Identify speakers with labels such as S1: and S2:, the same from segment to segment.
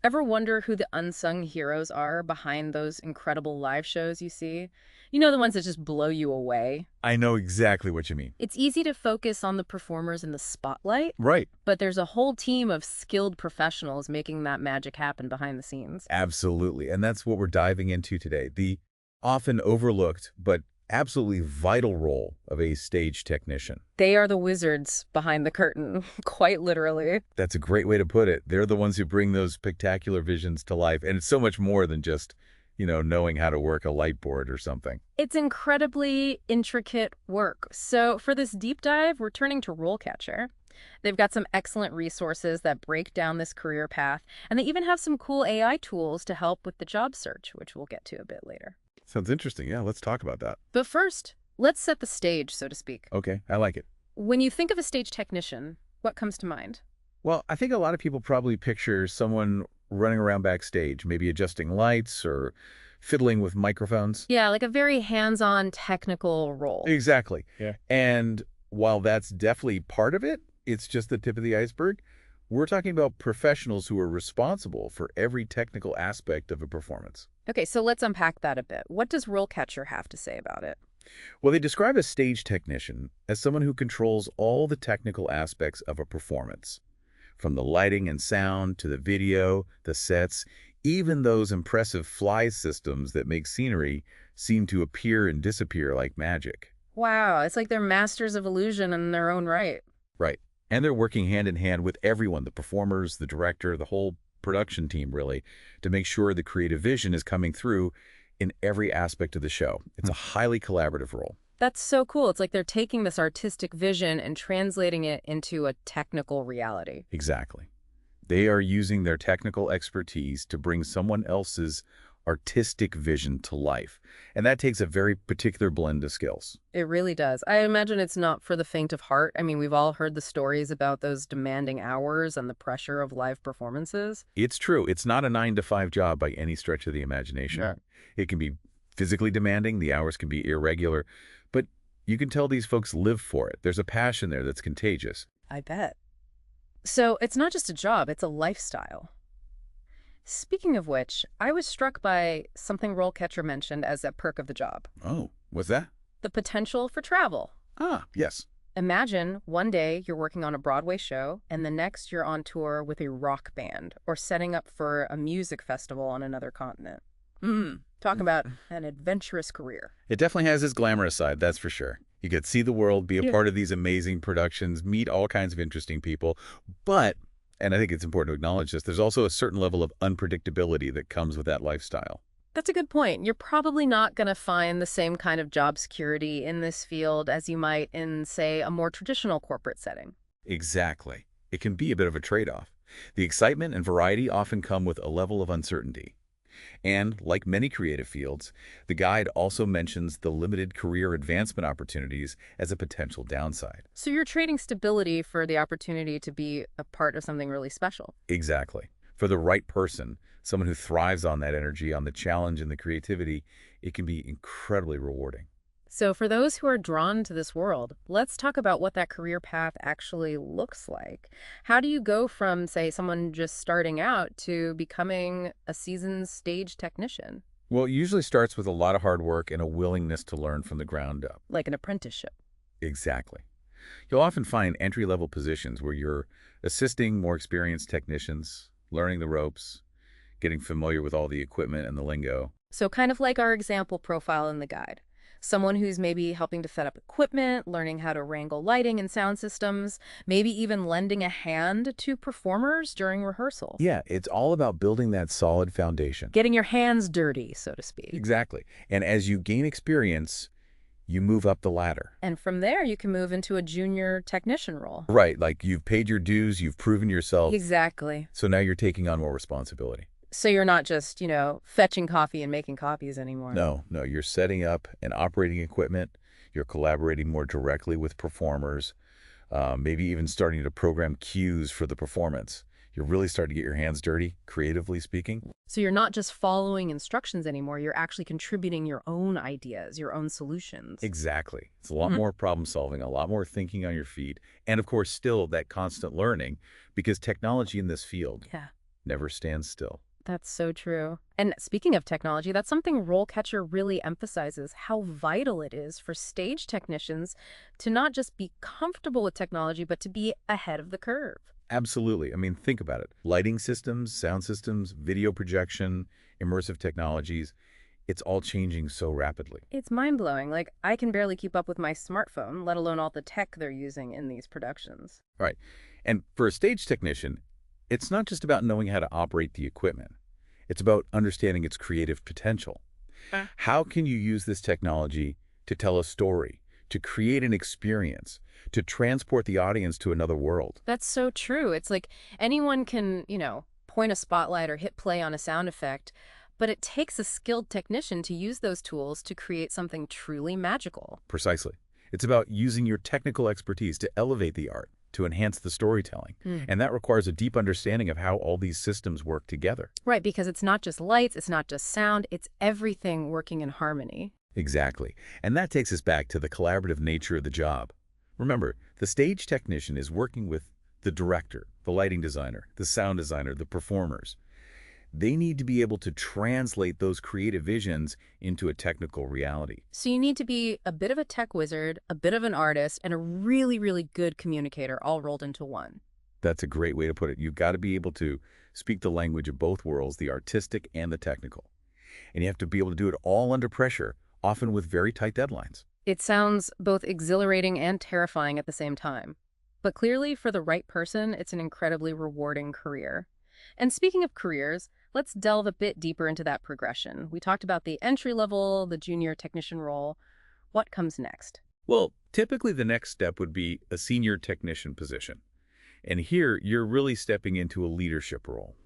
S1: Ever wonder who the unsung heroes are behind those incredible live shows you see? You know, the ones that just blow you away?
S2: I know exactly what you mean.
S1: It's easy to focus on the performers in the spotlight,
S2: Right.
S1: but there's a whole team of skilled professionals making that magic happen behind the scenes.
S2: Absolutely. And that's what we're diving into today. The often overlooked but absolutely vital role of a stage technician.
S1: They are the wizards behind the curtain, quite literally.
S2: That's a great way to put it. They're the ones who bring those spectacular visions to life. And it's so much more than just, knowing how to work a light board or something.
S1: It's incredibly intricate work. So for this deep dive, we're turning to RoleCatcher. They've got some excellent resources that break down this career path, and they even have some cool AI tools to help with the job search, which we'll get to a bit later.
S2: Sounds interesting. Yeah, let's talk about that.
S1: But first, let's set the stage, so to speak.
S2: Okay, I like it.
S1: When you think of a stage technician, what comes to mind?
S2: Well, I think a lot of people probably picture someone running around backstage, maybe adjusting lights or fiddling with microphones.
S1: Yeah, like a very hands-on technical role.
S2: Exactly. Yeah. And while that's definitely part of it, it's just the tip of the iceberg. We're talking about professionals who are responsible for every technical aspect of a performance.
S1: Okay, so let's unpack that a bit. What does RoleCatcher have to say about it?
S2: Well, they describe a stage technician as someone who controls all the technical aspects of a performance, from the lighting and sound to the video, the sets, even those impressive fly systems that make scenery seem to appear and disappear like magic.
S1: Wow, it's like they're masters of illusion in their own right.
S2: Right. And they're working hand in hand with everyone, the performers, the director, the whole production team, really, to make sure the creative vision is coming through in every aspect of the show. It's a highly collaborative role.
S1: That's so cool. It's like they're taking this artistic vision and translating it into a technical reality.
S2: Exactly. They are using their technical expertise to bring someone else's artistic vision to life. And that takes a very particular blend of skills.
S1: It really does. I imagine it's not for the faint of heart. I mean, we've all heard the stories about those demanding hours and the pressure of live performances.
S2: It's true. It's not a 9 to 5 job by any stretch of the imagination.
S1: Yeah.
S2: It can be physically demanding. The hours can be irregular. But you can tell these folks live for it. There's a passion there that's contagious.
S1: I bet. So it's not just a job, it's a lifestyle. Speaking of which, I was struck by something RoleCatcher mentioned as a perk of the job:
S2: Oh, what's that?
S1: the potential for travel.
S2: Ah, yes.
S1: Imagine one day you're working on a Broadway show, and the next you're on tour with a rock band or setting up for a music festival on another continent. Talk about an adventurous career.
S2: It definitely has its glamorous side, that's for sure. You get to see the world, be a
S1: Yeah.
S2: part of these amazing productions, meet all kinds of interesting people. But, and I think it's important to acknowledge this, there's also a certain level of unpredictability that comes with that lifestyle.
S1: That's a good point. You're probably not going to find the same kind of job security in this field as you might in, say, a more traditional corporate setting.
S2: Exactly. It can be a bit of a trade-off. The excitement and variety often come with a level of uncertainty. And, like many creative fields, the guide also mentions the limited career advancement opportunities as a potential downside.
S1: So you're trading stability for the opportunity to be a part of something really special.
S2: Exactly. For the right person, someone who thrives on that energy, on the challenge and the creativity, it can be incredibly rewarding.
S1: So for those who are drawn to this world, let's talk about what that career path actually looks like. How do you go from, say, someone just starting out to becoming a seasoned stage technician,
S2: Well, it usually starts with a lot of hard work and a willingness to learn from the ground up.
S1: like an apprenticeship?
S2: Exactly. You'll often find entry-level positions where you're assisting more experienced technicians, learning the ropes, getting familiar with all the equipment and the lingo.
S1: So kind of like our example profile in the guide. Someone who's maybe helping to set up equipment, learning how to wrangle lighting and sound systems, maybe even lending a hand to performers during rehearsal.
S2: Yeah, it's all about building that solid foundation.
S1: Getting your hands dirty, so to speak.
S2: Exactly. And as you gain experience, you move up the ladder.
S1: And from there, you can move into a junior technician role.
S2: Right, like you've paid your dues, you've proven yourself,
S1: Exactly.
S2: so now you're taking on more responsibility.
S1: So you're not just, fetching coffee and making copies anymore.
S2: No, no, you're setting up and operating equipment. You're collaborating more directly with performers, maybe even starting to program cues for the performance. You're really starting to get your hands dirty, creatively speaking.
S1: So you're not just following instructions anymore. You're actually contributing your own ideas, your own solutions.
S2: Exactly. It's a lot more problem solving, a lot more thinking on your feet, and of course, still that constant learning, because technology in this field,
S1: Yeah.
S2: never stands still.
S1: That's so true. And speaking of technology, that's something RoleCatcher really emphasizes, how vital it is for stage technicians to not just be comfortable with technology, but to be ahead of the curve.
S2: Absolutely. I mean, think about it. Lighting systems, sound systems, video projection, immersive technologies, it's all changing so rapidly.
S1: It's mind-blowing. Like, I can barely keep up with my smartphone, let alone all the tech they're using in these productions.
S2: All right. And for a stage technician, it's not just about knowing how to operate the equipment. It's about understanding its creative potential. How can you use this technology to tell a story, to create an experience, to transport the audience to another world?
S1: That's so true. It's like anyone can, point a spotlight or hit play on a sound effect, but it takes a skilled technician to use those tools to create something truly magical.
S2: Precisely. It's about using your technical expertise to elevate the art, to enhance the storytelling. And that requires a deep understanding of how all these systems work together.
S1: Right, because it's not just lights, it's not just sound, it's everything working in harmony.
S2: Exactly. And that takes us back to the collaborative nature of the job. Remember, the stage technician is working with the director, the lighting designer, the sound designer, the performers. They need to be able to translate those creative visions into a technical reality.
S1: So you need to be a bit of a tech wizard, a bit of an artist, and a really, really good communicator all rolled into one.
S2: That's a great way to put it. You've got to be able to speak the language of both worlds, the artistic and the technical. And you have to be able to do it all under pressure, often with very tight deadlines.
S1: It sounds both exhilarating and terrifying at the same time. But clearly, for the right person, it's an incredibly rewarding career. And speaking of careers, let's delve a bit deeper into that progression. We talked about the entry level, the junior technician role. What comes next?
S2: Well, typically the next step would be a senior technician position. And here, you're really stepping into a leadership role.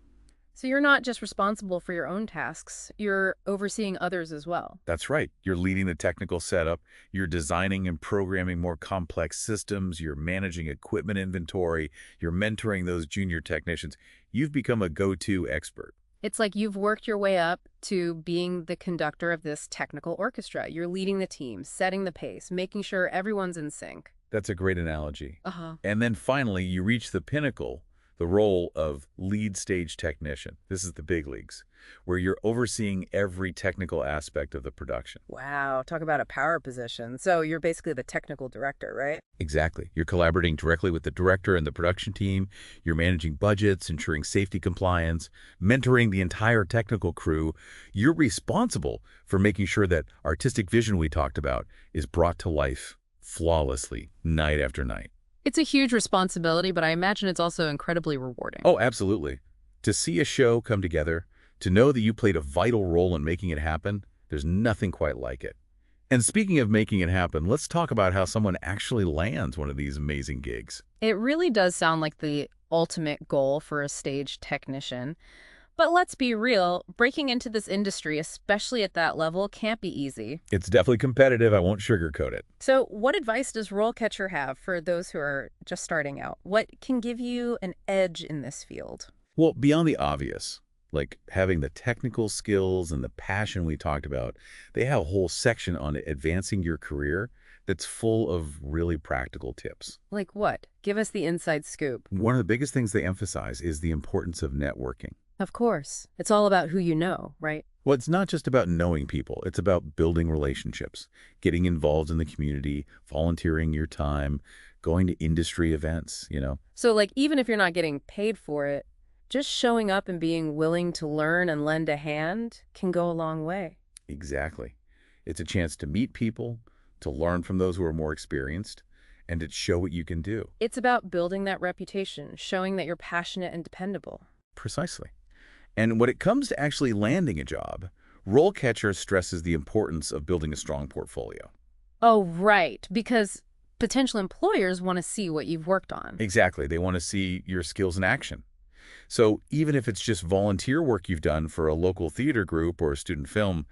S1: So you're not just responsible for your own tasks, you're overseeing others as well.
S2: That's right. You're leading the technical setup. You're designing and programming more complex systems. You're managing equipment inventory. You're mentoring those junior technicians. You've become a go-to expert.
S1: It's like you've worked your way up to being the conductor of this technical orchestra. You're leading the team, setting the pace, making sure everyone's in sync.
S2: That's a great analogy.
S1: Uh-huh.
S2: And then finally, you reach the pinnacle, the role of lead stage technician. This is the big leagues, where you're overseeing every technical aspect of the production.
S1: Wow, talk about a power position. So you're basically the technical director, right?
S2: Exactly. You're collaborating directly with the director and the production team. You're managing budgets, ensuring safety compliance, mentoring the entire technical crew. You're responsible for making sure that artistic vision we talked about is brought to life flawlessly, night after night.
S1: It's a huge responsibility, but I imagine it's also incredibly rewarding.
S2: Oh, absolutely. To see a show come together, to know that you played a vital role in making it happen, there's nothing quite like it. And speaking of making it happen, let's talk about how someone actually lands one of these amazing gigs.
S1: It really does sound like the ultimate goal for a stage technician. But let's be real, breaking into this industry, especially at that level, can't be easy.
S2: It's definitely competitive. I won't sugarcoat it.
S1: So what advice does RoleCatcher have for those who are just starting out? What can give you an edge in this field?
S2: Well, beyond the obvious, like having the technical skills and the passion we talked about, they have a whole section on advancing your career that's full of really practical tips.
S1: Like what? Give us the inside scoop.
S2: One of the biggest things they emphasize is the importance of networking.
S1: Of course. It's all about who you know, right?
S2: Well, it's not just about knowing people. It's about building relationships, getting involved in the community, volunteering your time, going to industry events.
S1: So like even if you're not getting paid for it, just showing up and being willing to learn and lend a hand can go a long way.
S2: Exactly. It's a chance to meet people, to learn from those who are more experienced, and to show what you can do.
S1: It's about building that reputation, showing that you're passionate and dependable.
S2: Precisely. And when it comes to actually landing a job, RoleCatcher stresses the importance of building a strong portfolio.
S1: Oh, right. Because potential employers want to see what you've worked on.
S2: Exactly. They want to see your skills in action. So even if it's just volunteer work you've done for a local theater group or a student film,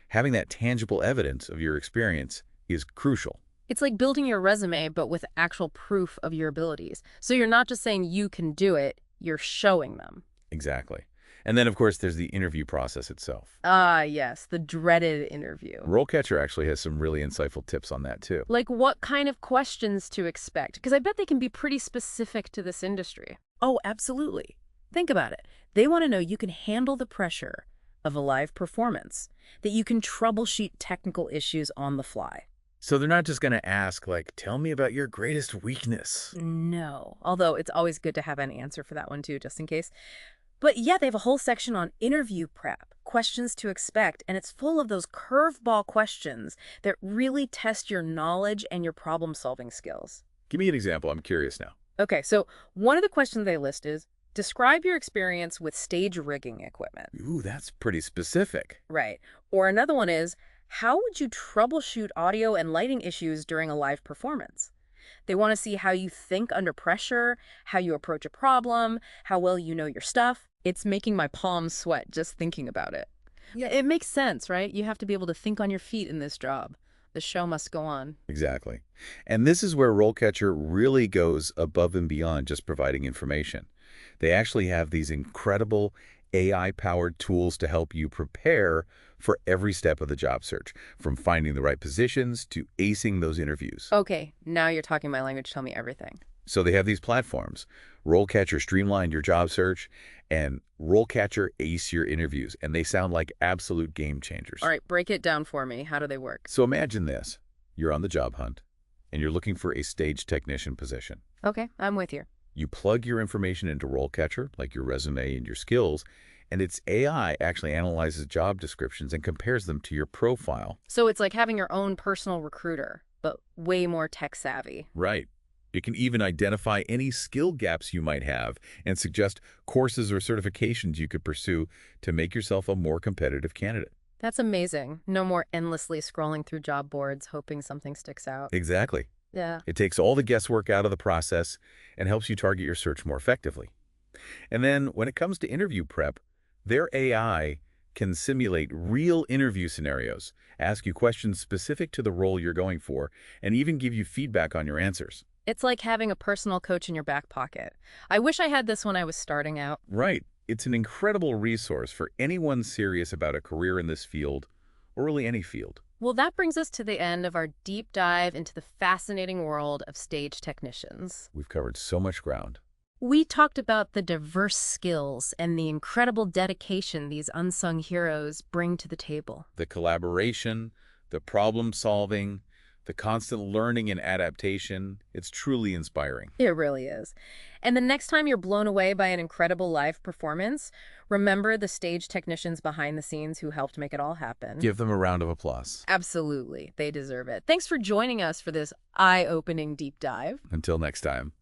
S2: having that tangible evidence of your experience is crucial.
S1: It's like building your resume, but with actual proof of your abilities. So you're not just saying you can do it, you're showing them.
S2: Exactly. And then, of course, there's the interview process itself.
S1: Ah, yes, the dreaded interview.
S2: RoleCatcher actually has some really insightful tips on that, too.
S1: Like what kind of questions to expect? Because I bet they can be pretty specific to this industry.
S2: Oh, absolutely.
S1: Think about it. They want to know you can handle the pressure of a live performance, that you can troubleshoot technical issues on the fly.
S2: So they're not just going to ask, like, tell me about your greatest weakness.
S1: No, although it's always good to have an answer for that one too, just in case. But yeah, they have a whole section on interview prep, questions to expect, and it's full of those curveball questions that really test your knowledge and your problem-solving skills.
S2: Give me an example. I'm curious now.
S1: Okay, so one of the questions they list is, describe your experience with stage rigging equipment.
S2: Ooh, that's pretty specific.
S1: Right. Or another one is, how would you troubleshoot audio and lighting issues during a live performance? They want to see how you think under pressure, how you approach a problem, how well you know your stuff. It's making my palms sweat just thinking about it. Yeah, it makes sense, right? You have to be able to think on your feet in this job. The show must go on.
S2: Exactly. And this is where RoleCatcher really goes above and beyond just providing information. They actually have these incredible AI-powered tools to help you prepare for every step of the job search, from finding the right positions to acing those interviews.
S1: Okay, now you're talking my language. Tell me everything.
S2: So they have these platforms. RoleCatcher streamlined your job search, and RoleCatcher ace your interviews, and they sound like absolute game changers.
S1: All right, break it down for me. How do they work?
S2: So imagine this. You're on the job hunt, and you're looking for a stage technician position.
S1: Okay, I'm with you.
S2: You plug your information into RoleCatcher, like your resume and your skills, and its AI actually analyzes job descriptions and compares them to your profile.
S1: So it's like having your own personal recruiter, but way more tech savvy.
S2: Right. It can even identify any skill gaps you might have and suggest courses or certifications you could pursue to make yourself a more competitive candidate.
S1: That's amazing. No more endlessly scrolling through job boards hoping something sticks out.
S2: Exactly.
S1: Yeah.
S2: It takes all the guesswork out of the process and helps you target your search more effectively. And then when it comes to interview prep, their AI can simulate real interview scenarios, ask you questions specific to the role you're going for, and even give you feedback on your answers.
S1: It's like having a personal coach in your back pocket. I wish I had this when I was starting out.
S2: Right. It's an incredible resource for anyone serious about a career in this field, or really any field.
S1: Well, that brings us to the end of our deep dive into the fascinating world of stage technicians.
S2: We've covered so much ground.
S1: We talked about the diverse skills and the incredible dedication these unsung heroes bring to the table.
S2: The collaboration, the problem solving, the constant learning and adaptation, it's truly inspiring.
S1: It really is. And the next time you're blown away by an incredible live performance, remember the stage technicians behind the scenes who helped make it all happen.
S2: Give them a round of applause.
S1: Absolutely. They deserve it. Thanks for joining us for this eye-opening deep dive.
S2: Until next time.